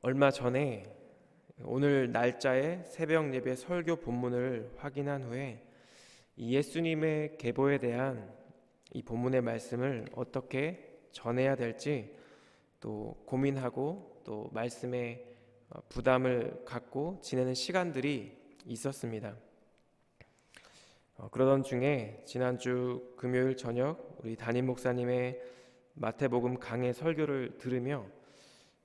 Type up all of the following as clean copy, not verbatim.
얼마 전에 오늘 날짜의 새벽 예배 설교 본문을 확인한 후에 이 예수님의 계보에 대한 이 본문의 말씀을 어떻게 전해야 될지 또 고민하고 또 말씀에 부담을 갖고 지내는 시간들이 있었습니다. 그러던 중에 지난주 금요일 저녁 우리 담임 목사님의 마태복음 강해 설교를 들으며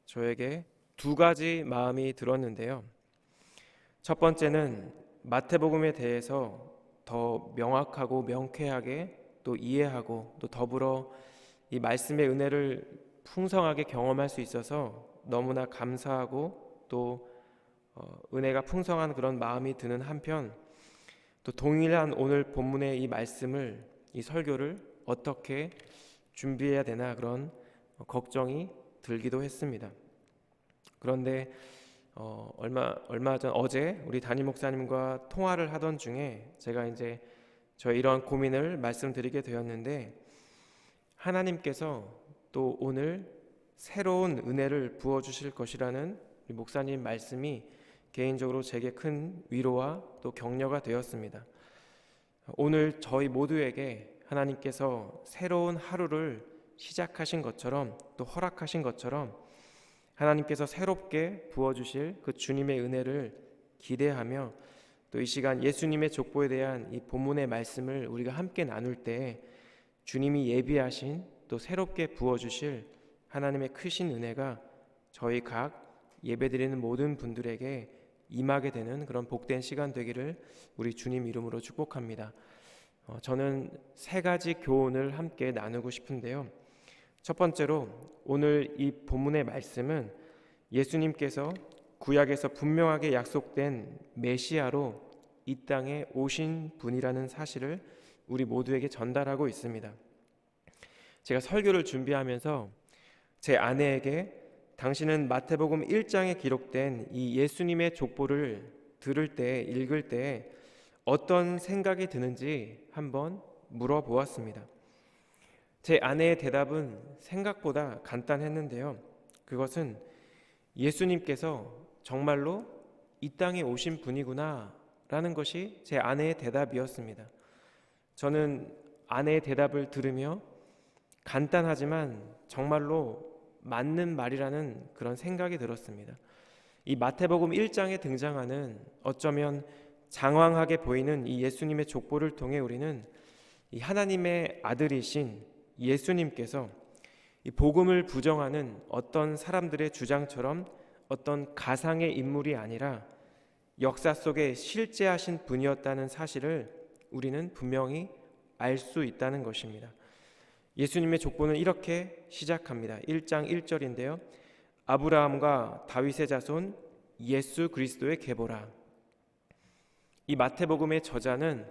저에게 두 가지 마음이 들었는데요. 첫 번째는 마태복음에 대해서 더 명확하고 명쾌하게 또 이해하고 또 더불어 이 말씀의 은혜를 풍성하게 경험할 수 있어서 너무나 감사하고 또 은혜가 풍성한 그런 마음이 드는 한편, 또 동일한 오늘 본문의 이 말씀을, 이 설교를 어떻게 준비해야 되나 그런 걱정이 들기도 했습니다. 그런데 얼마 전 어제 우리 담임 목사님과 통화를 하던 중에 제가 이제 저의 이런 고민을 말씀드리게 되었는데, 하나님께서 또 오늘 새로운 은혜를 부어주실 것이라는 목사님 말씀이 개인적으로 제게 큰 위로와 또 격려가 되었습니다. 오늘 저희 모두에게 하나님께서 새로운 하루를 시작하신 것처럼 또 허락하신 것처럼 하나님께서 새롭게 부어주실 그 주님의 은혜를 기대하며 또 이 시간 예수님의 족보에 대한 이 본문의 말씀을 우리가 함께 나눌 때 주님이 예비하신 또 새롭게 부어주실 하나님의 크신 은혜가 저희 각 예배드리는 모든 분들에게 임하게 되는 그런 복된 시간 되기를 우리 주님 이름으로 축복합니다. 저는 세 가지 교훈을 함께 나누고 싶은데요. 첫 번째로 오늘 이 본문의 말씀은 예수님께서 구약에서 분명하게 약속된 메시아로 이 땅에 오신 분이라는 사실을 우리 모두에게 전달하고 있습니다. 제가 설교를 준비하면서 제 아내에게 당신은 마태복음 1장에 기록된 이 예수님의 족보를 읽을 때 어떤 생각이 드는지 한번 물어보았습니다. 제 아내의 대답은 생각보다 간단했는데요. 그것은 예수님께서 정말로 이 땅에 오신 분이구나 라는 것이 제 아내의 대답이었습니다. 저는 아내의 대답을 들으며 간단하지만 정말로 맞는 말이라는 그런 생각이 들었습니다. 이 마태복음 1장에 등장하는 어쩌면 장황하게 보이는 이 예수님의 족보를 통해 우리는 이 하나님의 아들이신 예수님께서 이 복음을 부정하는 어떤 사람들의 주장처럼 어떤 가상의 인물이 아니라 역사 속에 실제하신 분이었다는 사실을 우리는 분명히 알 수 있다는 것입니다. 예수님의 족보는 이렇게 시작합니다. 1장 1절인데요. 아브라함과 다윗의 자손 예수 그리스도의 계보라. 이 마태복음의 저자는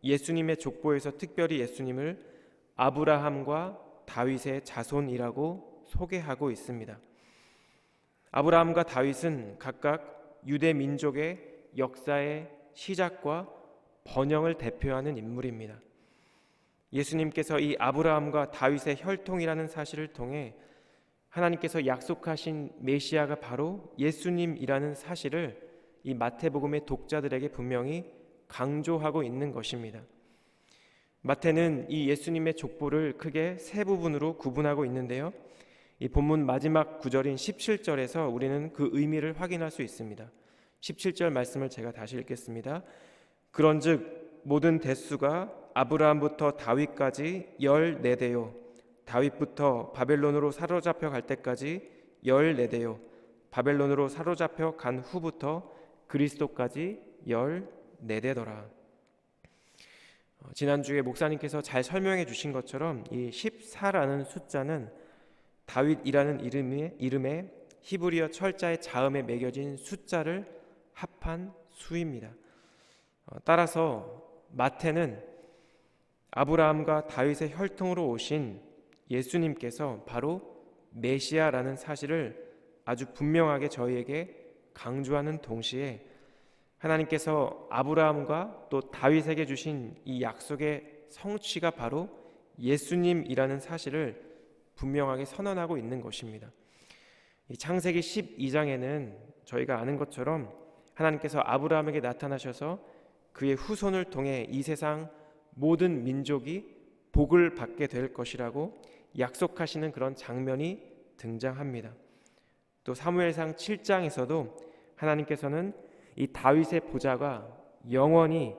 예수님의 족보에서 특별히 예수님을 아브라함과 다윗의 자손이라고 소개하고 있습니다. 아브라함과 다윗은 각각 유대 민족의 역사의 시작과 번영을 대표하는 인물입니다. 예수님께서 이 아브라함과 다윗의 혈통이라는 사실을 통해 하나님께서 약속하신 메시아가 바로 예수님이라는 사실을 이 마태복음의 독자들에게 분명히 강조하고 있는 것입니다. 마태는 이 예수님의 족보를 크게 세 부분으로 구분하고 있는데요. 이 본문 마지막 구절인 17절에서 우리는 그 의미를 확인할 수 있습니다. 17절 말씀을 제가 다시 읽겠습니다. 그런즉 모든 대수가 아브라함부터 다윗까지 14대요 다윗부터 바벨론으로 사로잡혀 갈 때까지 14대요 바벨론으로 사로잡혀 간 후부터 그리스도까지 14대더라. 지난주에 목사님께서 잘 설명해 주신 것처럼 이 14라는 숫자는 다윗이라는 이름에 히브리어 철자의 자음에 매겨진 숫자를 합한 수입니다. 따라서 마태는 아브라함과 다윗의 혈통으로 오신 예수님께서 바로 메시아라는 사실을 아주 분명하게 저희에게 강조하는 동시에 하나님께서 아브라함과 또 다윗에게 주신 이 약속의 성취가 바로 예수님이라는 사실을 분명하게 선언하고 있는 것입니다. 이 창세기 12장에는 저희가 아는 것처럼 하나님께서 아브라함에게 나타나셔서 그의 후손을 통해 이 세상 모든 민족이 복을 받게 될 것이라고 약속하시는 그런 장면이 등장합니다. 또 사무엘상 7장에서도 하나님께서는 이 다윗의 보좌가 영원히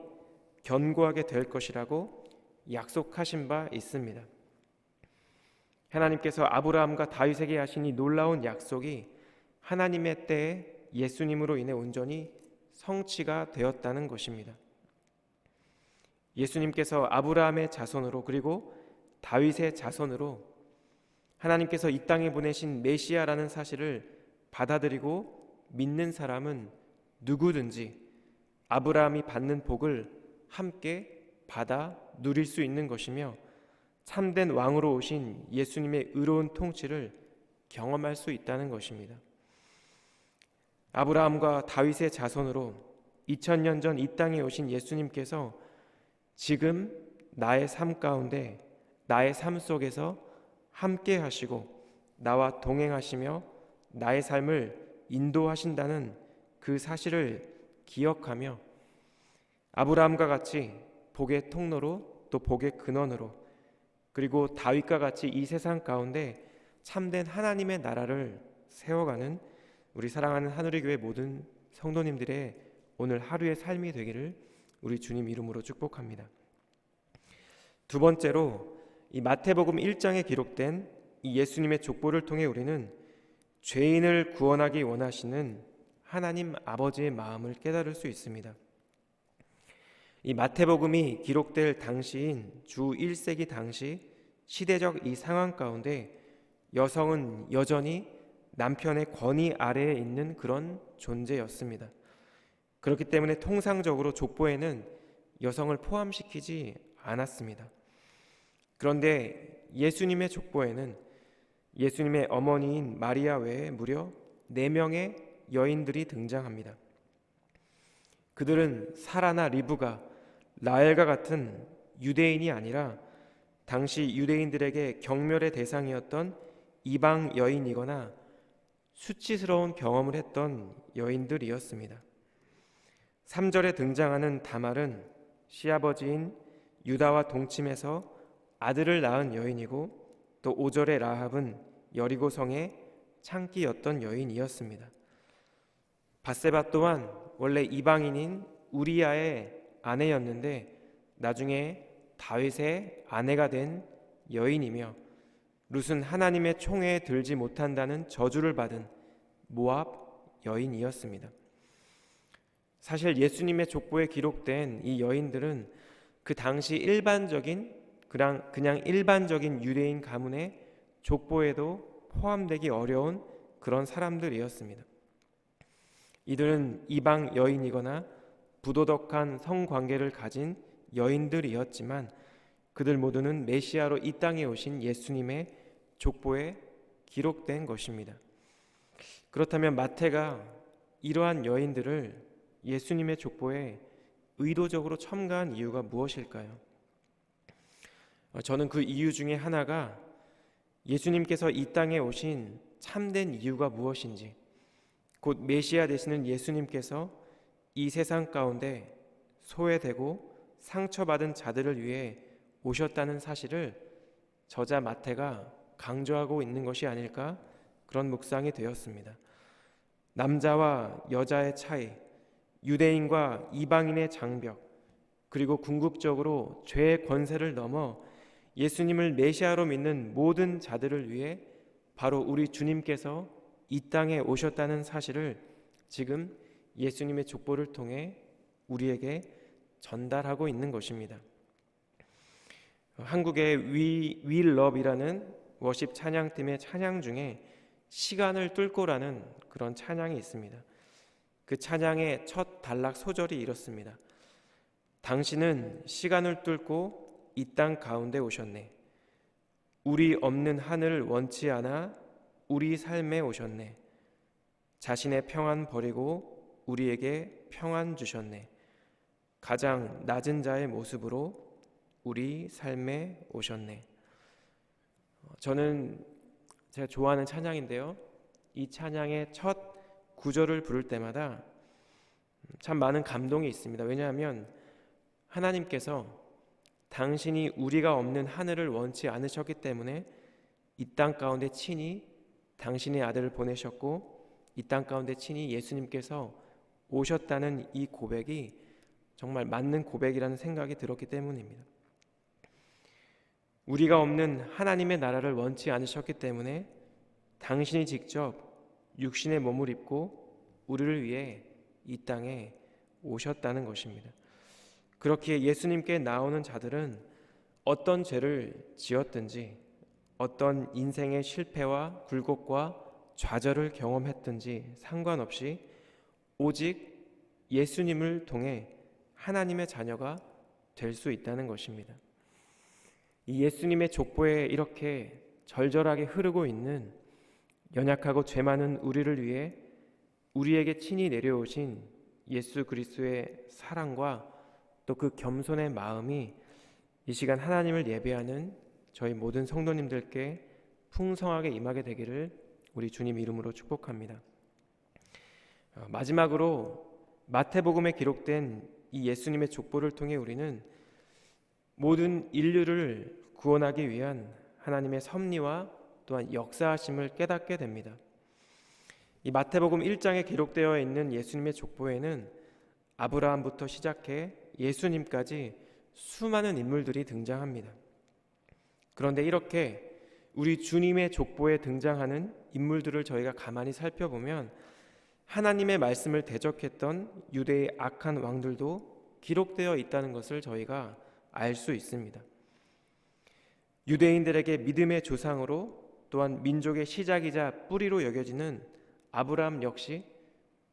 견고하게 될 것이라고 약속하신 바 있습니다. 하나님께서 아브라함과 다윗에게 하신 이 놀라운 약속이 하나님의 때에 예수님으로 인해 온전히 성취가 되었다는 것입니다. 예수님께서 아브라함의 자손으로 그리고 다윗의 자손으로 하나님께서 이 땅에 보내신 메시아라는 사실을 받아들이고 믿는 사람은 누구든지 아브라함이 받는 복을 함께 받아 누릴 수 있는 것이며 참된 왕으로 오신 예수님의 의로운 통치를 경험할 수 있다는 것입니다. 아브라함과 다윗의 자손으로 2000년 전 이 땅에 오신 예수님께서 지금 나의 삶 가운데 나의 삶 속에서 함께 하시고 나와 동행하시며 나의 삶을 인도하신다는 그 사실을 기억하며 아브라함과 같이 복의 통로로 또 복의 근원으로 그리고 다윗과 같이 이 세상 가운데 참된 하나님의 나라를 세워가는 우리 사랑하는 하누리 교회 모든 성도님들의 오늘 하루의 삶이 되기를 우리 주님 이름으로 축복합니다. 두 번째로 이 마태복음 1장에 기록된 이 예수님의 족보를 통해 우리는 죄인을 구원하기 원하시는 하나님 아버지의 마음을 깨달을 수 있습니다. 이 마태복음이 기록될 당시인 주 1세기 당시 시대적 이 상황 가운데 여성은 여전히 남편의 권위 아래에 있는 그런 존재였습니다. 그렇기 때문에 통상적으로 족보에는 여성을 포함시키지 않았습니다. 그런데 예수님의 족보에는 예수님의 어머니인 마리아 외에 무려 4명의 여인들이 등장합니다. 그들은 사라나 리브가, 라헬과 같은 유대인이 아니라 당시 유대인들에게 경멸의 대상이었던 이방 여인이거나 수치스러운 경험을 했던 여인들이었습니다. 3절에 등장하는 다말은 시아버지인 유다와 동침해서 아들을 낳은 여인이고 또 5절의 라합은 여리고성의 창기였던 여인이었습니다. 밧세바 또한 원래 이방인인 우리아의 아내였는데 나중에 다윗의 아내가 된 여인이며 룻은 하나님의 총회에 들지 못한다는 저주를 받은 모압 여인이었습니다. 사실 예수님의 족보에 기록된 이 여인들은 그 당시 그냥 일반적인 유대인 가문의 족보에도 포함되기 어려운 그런 사람들이었습니다. 이들은 이방 여인이거나 부도덕한 성관계를 가진 여인들이었지만 그들 모두는 메시아로 이 땅에 오신 예수님의 족보에 기록된 것입니다. 그렇다면 마태가 이러한 여인들을 예수님의 족보에 의도적으로 첨가한 이유가 무엇일까요? 저는 그 이유 중에 하나가 예수님께서 이 땅에 오신 참된 이유가 무엇인지, 곧 메시아 되시는 예수님께서 이 세상 가운데 소외되고 상처받은 자들을 위해 오셨다는 사실을 저자 마태가 강조하고 있는 것이 아닐까, 그런 묵상이 되었습니다. 남자와 여자의 차이, 유대인과 이방인의 장벽, 그리고 궁극적으로 죄의 권세를 넘어 예수님을 메시아로 믿는 모든 자들을 위해 바로 우리 주님께서 이 땅에 오셨다는 사실을 지금 예수님의 족보를 통해 우리에게 전달하고 있는 것입니다. 한국의 We Love이라는 워십 찬양팀의 찬양 중에 시간을 뚫고라는 그런 찬양이 있습니다. 그 찬양의 첫 단락 소절이 이렇습니다. 당신은 시간을 뚫고 이 땅 가운데 오셨네. 우리 없는 하늘을 원치 않아 우리 삶에 오셨네. 자신의 평안 버리고 우리에게 평안 주셨네. 가장 낮은 자의 모습으로 우리 삶에 오셨네. 저는 제가 좋아하는 찬양인데요, 이 찬양의 첫 구절을 부를 때마다 참 많은 감동이 있습니다. 왜냐하면 하나님께서 당신이 우리가 없는 하늘을 원치 않으셨기 때문에 이 땅 가운데 친히 당신의 아들을 보내셨고 이 땅 가운데 친히 예수님께서 오셨다는 이 고백이 정말 맞는 고백이라는 생각이 들었기 때문입니다. 우리가 없는 하나님의 나라를 원치 않으셨기 때문에 당신이 직접 육신의 몸을 입고 우리를 위해 이 땅에 오셨다는 것입니다. 그렇기에 예수님께 나오는 자들은 어떤 죄를 지었든지 어떤 인생의 실패와 굴곡과 좌절을 경험했든지 상관없이 오직 예수님을 통해 하나님의 자녀가 될 수 있다는 것입니다. 이 예수님의 족보에 이렇게 절절하게 흐르고 있는 연약하고 죄 많은 우리를 위해 우리에게 친히 내려오신 예수 그리스도의 사랑과 또 그 겸손의 마음이 이 시간 하나님을 예배하는 저희 모든 성도님들께 풍성하게 임하게 되기를 우리 주님 이름으로 축복합니다. 마지막으로 마태복음에 기록된 이 예수님의 족보를 통해 우리는 모든 인류를 구원하기 위한 하나님의 섭리와 또한 역사하심을 깨닫게 됩니다. 이 마태복음 1장에 기록되어 있는 예수님의 족보에는 아브라함부터 시작해 예수님까지 수많은 인물들이 등장합니다. 그런데 이렇게 우리 주님의 족보에 등장하는 인물들을 저희가 가만히 살펴보면 하나님의 말씀을 대적했던 유대의 악한 왕들도 기록되어 있다는 것을 저희가 알 수 있습니다. 유대인들에게 믿음의 조상으로 또한 민족의 시작이자 뿌리로 여겨지는 아브라함 역시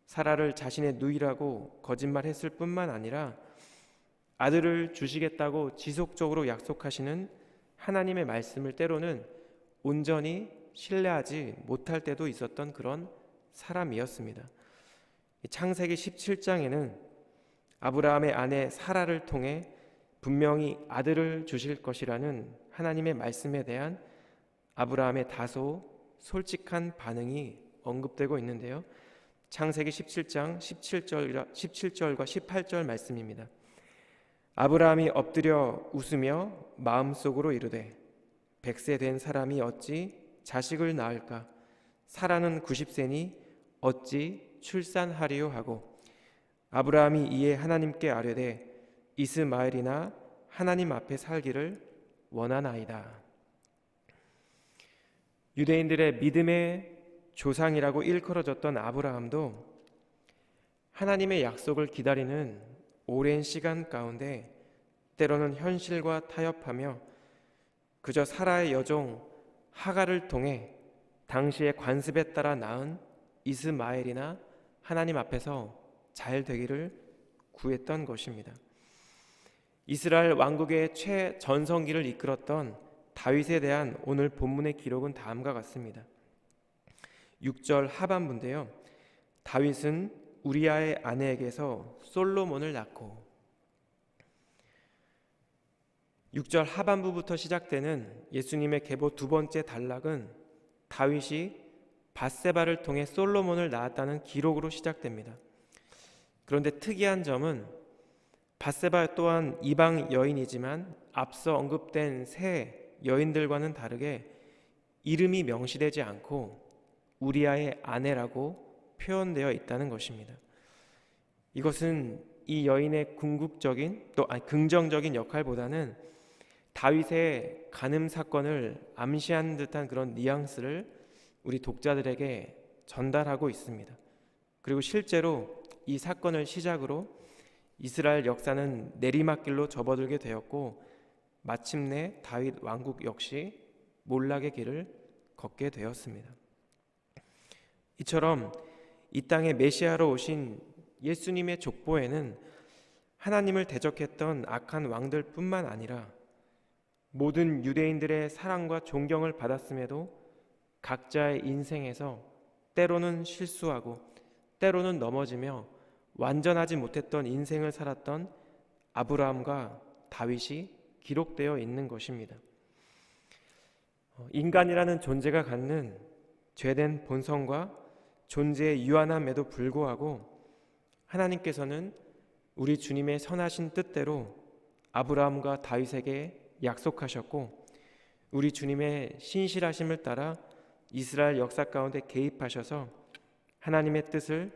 사라를 자신의 누이라고 거짓말했을 뿐만 아니라 아들을 주시겠다고 지속적으로 약속하시는 하나님의 말씀을 때로는 온전히 신뢰하지 못할 때도 있었던 그런 사람이었습니다. 창세기 17장에는 아브라함의 아내 사라를 통해 분명히 아들을 주실 것이라는 하나님의 말씀에 대한 아브라함의 다소 솔직한 반응이 언급되고 있는데요. 창세기 17장 17절과 18절 말씀입니다. 아브라함이 엎드려 웃으며 마음속으로 이르되 100세 된 사람이 어찌 자식을 낳을까? 사라는 90세니 어찌 출산하리요 하고 아브라함이 이에 하나님께 아뢰되 이스마엘이나 하나님 앞에 살기를 원하나이다. 유대인들의 믿음의 조상이라고 일컬어졌던 아브라함도 하나님의 약속을 기다리는 오랜 시간 가운데 때로는 현실과 타협하며 그저 사라의 여종 하갈을 통해 당시의 관습에 따라 낳은 이스마엘이나 하나님 앞에서 잘 되기를 구했던 것입니다. 이스라엘 왕국의 최전성기를 이끌었던 다윗에 대한 오늘 본문의 기록은 다음과 같습니다. 6절 하반부인데요. 다윗은 우리아의 아내에게서 솔로몬을 낳고 6절 하반부부터 시작되는 예수님의 계보 두 번째 단락은 다윗이 밧세바를 통해 솔로몬을 낳았다는 기록으로 시작됩니다. 그런데 특이한 점은 밧세바 또한 이방 여인이지만 앞서 언급된 세 여인들과는 다르게 이름이 명시되지 않고 우리아의 아내라고 표현되어 있다는 것입니다. 이것은 이 여인의 궁극적인 긍정적인 역할보다는 다윗의 간음 사건을 암시하는 듯한 그런 뉘앙스를 우리 독자들에게 전달하고 있습니다. 그리고 실제로 이 사건을 시작으로 이스라엘 역사는 내리막길로 접어들게 되었고 마침내 다윗 왕국 역시 몰락의 길을 걷게 되었습니다. 이처럼 이 땅에 메시아로 오신 예수님의 족보에는 하나님을 대적했던 악한 왕들뿐만 아니라 모든 유대인들의 사랑과 존경을 받았음에도 각자의 인생에서 때로는 실수하고 때로는 넘어지며 완전하지 못했던 인생을 살았던 아브라함과 다윗이 기록되어 있는 것입니다. 인간이라는 존재가 갖는 죄된 본성과 존재의 유한함에도 불구하고 하나님께서는 우리 주님의 선하신 뜻대로 아브라함과 다윗에게 약속하셨고, 우리 주님의 신실하심을 따라 이스라엘 역사 가운데 개입하셔서 하나님의 뜻을,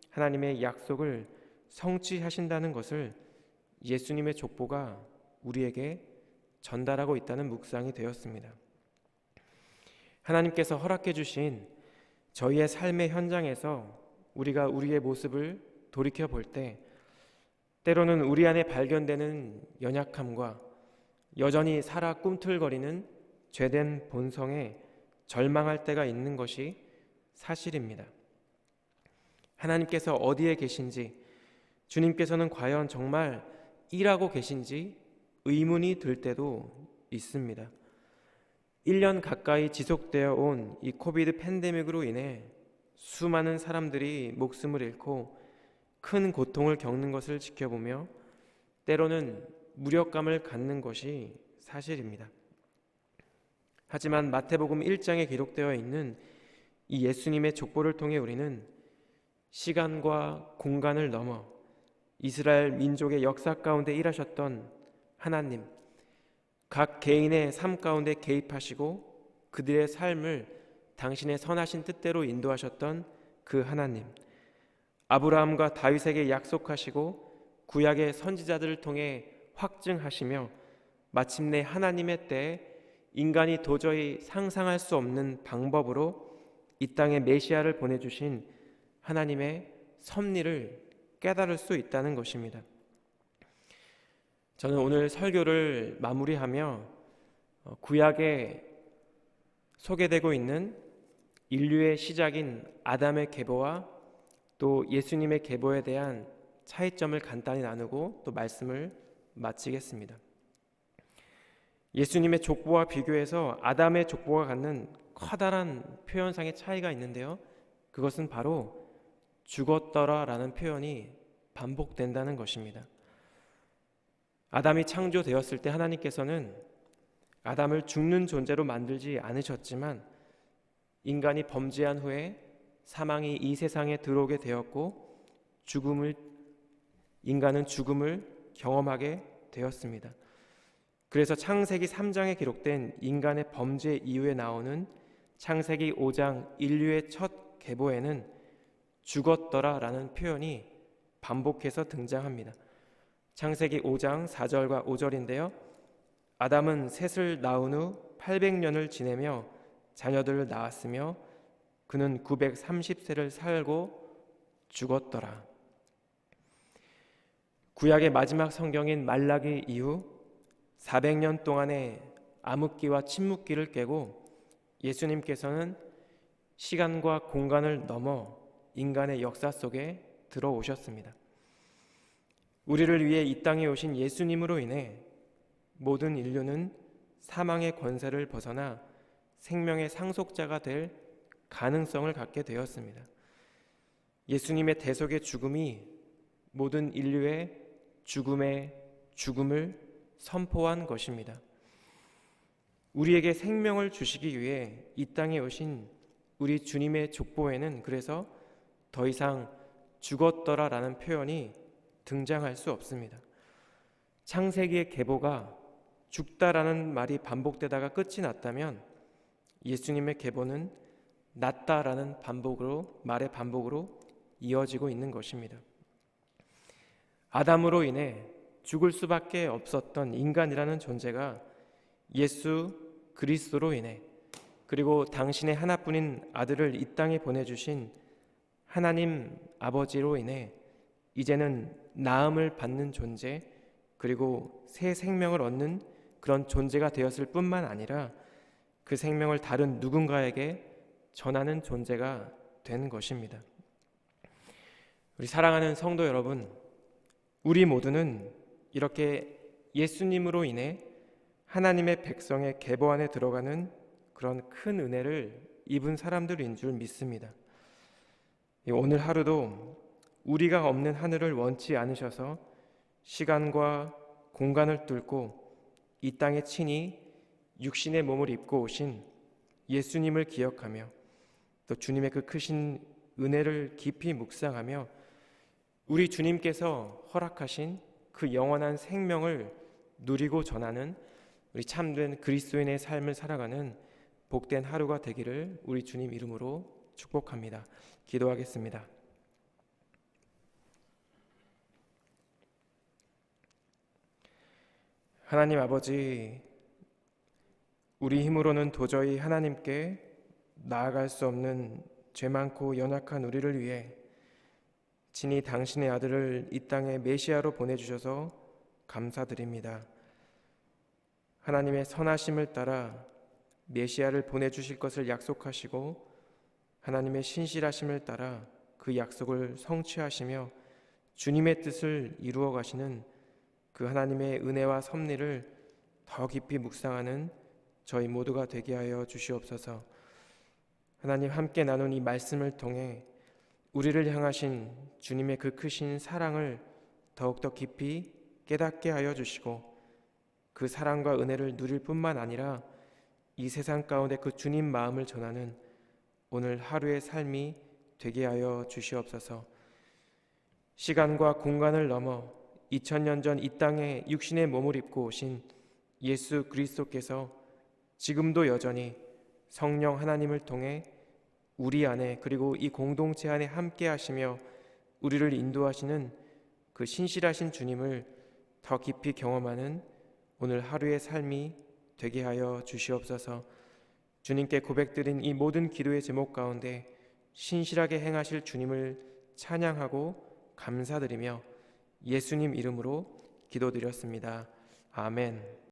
하나님의 약속을 성취하신다는 것을 예수님의 족보가 우리에게 전달하고 있다는 묵상이 되었습니다. 하나님께서 허락해 주신 저희의 삶의 현장에서 우리가 우리의 모습을 돌이켜 볼 때 때로는 우리 안에 발견되는 연약함과 여전히 살아 꿈틀거리는 죄된 본성에 절망할 때가 있는 것이 사실입니다. 하나님께서 어디에 계신지, 주님께서는 과연 정말 일하고 계신지 의문이 들 때도 있습니다. 1년 가까이 지속되어 온 이 코비드 팬데믹으로 인해 수많은 사람들이 목숨을 잃고 큰 고통을 겪는 것을 지켜보며 때로는 무력감을 갖는 것이 사실입니다. 하지만 마태복음 1장에 기록되어 있는 이 예수님의 족보를 통해 우리는 시간과 공간을 넘어 이스라엘 민족의 역사 가운데 일하셨던 하나님, 각 개인의 삶 가운데 개입하시고 그들의 삶을 당신의 선하신 뜻대로 인도하셨던 그 하나님, 아브라함과 다윗에게 약속하시고 구약의 선지자들을 통해 확증하시며 마침내 하나님의 때에 인간이 도저히 상상할 수 없는 방법으로 이 땅에 메시아를 보내주신 하나님의 섭리를 깨달을 수 있다는 것입니다. 저는 오늘 설교를 마무리하며 구약에 소개되고 있는 인류의 시작인 아담의 계보와 또 예수님의 계보에 대한 차이점을 간단히 나누고 또 말씀을 마치겠습니다. 예수님의 족보와 비교해서 아담의 족보가 갖는 커다란 표현상의 차이가 있는데요, 그것은 바로 죽었더라라는 표현이 반복된다는 것입니다. 아담이 창조되었을 때 하나님께서는 아담을 죽는 존재로 만들지 않으셨지만 인간이 범죄한 후에 사망이 이 세상에 들어오게 되었고 인간은 죽음을 경험하게 되었습니다. 그래서 창세기 3장에 기록된 인간의 범죄 이후에 나오는 창세기 5장 인류의 첫 계보에는 죽었더라라는 표현이 반복해서 등장합니다. 창세기 5장 4절과 5절인데요. 아담은 셋을 낳은 후 800년을 지내며 자녀들을 낳았으며 그는 930세를 살고 죽었더라. 구약의 마지막 성경인 말라기 이후 400년 동안의 암흑기와 침묵기를 깨고 예수님께서는 시간과 공간을 넘어 인간의 역사 속에 들어오셨습니다. 우리를 위해 이 땅에 오신 예수님으로 인해 모든 인류는 사망의 권세를 벗어나 생명의 상속자가 될 가능성을 갖게 되었습니다. 예수님의 대속의 죽음이 모든 인류의 죽음을 선포한 것입니다. 우리에게 생명을 주시기 위해 이 땅에 오신 우리 주님의 족보에는 그래서 더 이상 죽었더라라는 표현이 등장할 수 없습니다. 창세기의 계보가 죽다라는 말이 반복되다가 끝이 났다면 예수님의 계보는 낫다라는 말의 반복으로 이어지고 있는 것입니다. 아담으로 인해 죽을 수밖에 없었던 인간이라는 존재가 예수 그리스도로 인해 그리고 당신의 하나뿐인 아들을 이 땅에 보내주신 하나님 아버지로 인해 이제는 나음을 받는 존재 그리고 새 생명을 얻는 그런 존재가 되었을 뿐만 아니라 그 생명을 다른 누군가에게 전하는 존재가 된 것입니다. 우리 사랑하는 성도 여러분, 우리 모두는 이렇게 예수님으로 인해 하나님의 백성의 계보 안에 들어가는 그런 큰 은혜를 입은 사람들인 줄 믿습니다. 오늘 하루도 우리가 없는 하늘을 원치 않으셔서 시간과 공간을 뚫고 이 땅에 친히 육신의 몸을 입고 오신 예수님을 기억하며 또 주님의 그 크신 은혜를 깊이 묵상하며 우리 주님께서 허락하신 그 영원한 생명을 누리고 전하는 우리 참된 그리스도인의 삶을 살아가는 복된 하루가 되기를 우리 주님 이름으로 축복합니다. 기도하겠습니다. 하나님 아버지, 우리 힘으로는 도저히 하나님께 나아갈 수 없는 죄 많고 연약한 우리를 위해 친히 당신의 아들을 이 땅에 메시아로 보내주셔서 감사드립니다. 하나님의 선하심을 따라 메시아를 보내주실 것을 약속하시고 하나님의 신실하심을 따라 그 약속을 성취하시며 주님의 뜻을 이루어 가시는 그 하나님의 은혜와 섭리를 더 깊이 묵상하는 저희 모두가 되게 하여 주시옵소서. 하나님, 함께 나눈 이 말씀을 통해 우리를 향하신 주님의 그 크신 사랑을 더욱더 깊이 깨닫게 하여 주시고 그 사랑과 은혜를 누릴 뿐만 아니라 이 세상 가운데 그 주님 마음을 전하는 오늘 하루의 삶이 되게 하여 주시옵소서. 시간과 공간을 넘어 2000년 전 이 땅에 육신의 몸을 입고 오신 예수 그리스도께서 지금도 여전히 성령 하나님을 통해 우리 안에 그리고 이 공동체 안에 함께 하시며 우리를 인도하시는 그 신실하신 주님을 더 깊이 경험하는 오늘 하루의 삶이 되게 하여 주시옵소서. 주님께 고백드린 이 모든 기도의 제목 가운데 신실하게 행하실 주님을 찬양하고 감사드리며 예수님 이름으로 기도드렸습니다. 아멘.